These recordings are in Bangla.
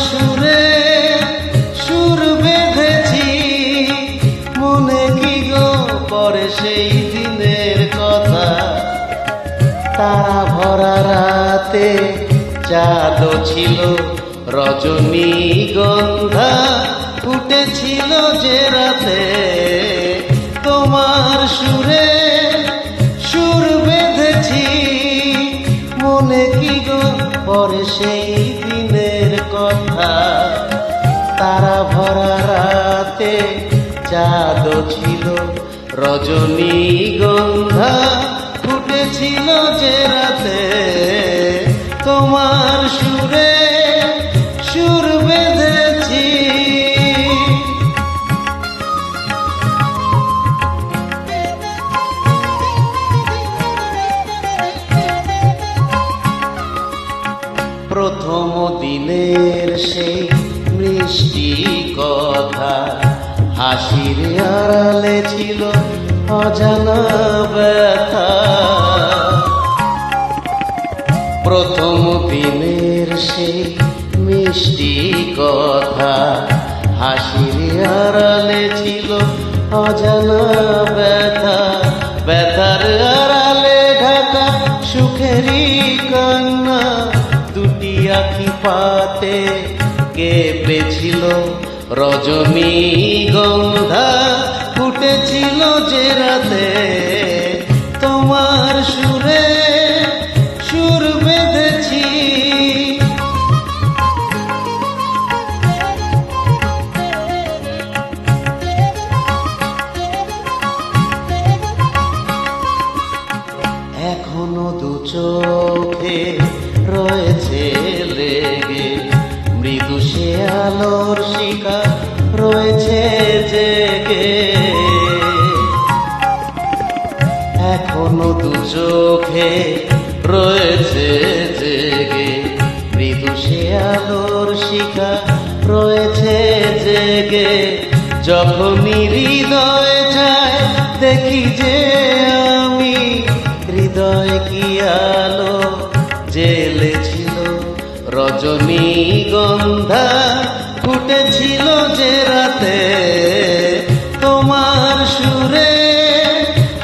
সুরে সুর বেঁধেছি, মনে কি গো পরে সেই দিনের কথা। তারা ভরা রাতে চাঁদও ছিল রজনীগন্ধা, ফুটেছিল যে রাতে তোমার সুরে সুর বেঁধেছি, মনে কি গো পরে সেই দিনের কথা। তারা ভরা রাতে চাঁদও ছিল রজনীগন্ধা, ফুটেছিল যে রাতে তোমার সুরে সুর বেঁধেছি। প্রথম দিনের সেই মিষ্টি কথা, হাসির আড়ালে ছিল অজানা ব্যথা। প্রথম দিনের সেই মিষ্টি কথা, হাসির আড়ালে ছিল অজানা ব্যথা। ব্যথার আড়ালে ঢাকা সুখেরই কান্না, দুটি আঁখি পাতে কেঁপেছিল রজনীগন্ধা, ফুটেছিল যে রাতে তোমার সুরে সুর বেঁধেছি। এখনো দু চোখে রয়েছে লেগে, মৃদু সে আলোর শিখা রয়েছে জেগে। এখনো দু চোখে রয়েছে জেগে, মৃদু সে আলোর শিখা রয়েছে জেগে। যখনই হৃদয় যায় দেখি যে আমি, হৃদয় কি আলো জেলেছিল রজনীগন্ধা, ফুটেছিল যে রাতে তোমার সুরে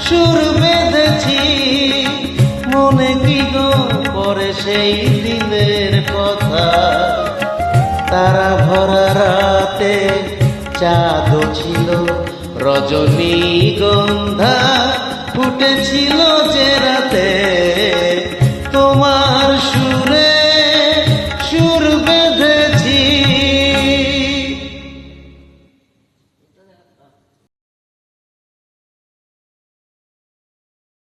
সুর বেঁধেছি। মনে কি গো পরে সেই দিনের কথা। তারা ভরা রাতে চাঁদও ছিল রজনীগন্ধা, ফুটেছিল যে রাতে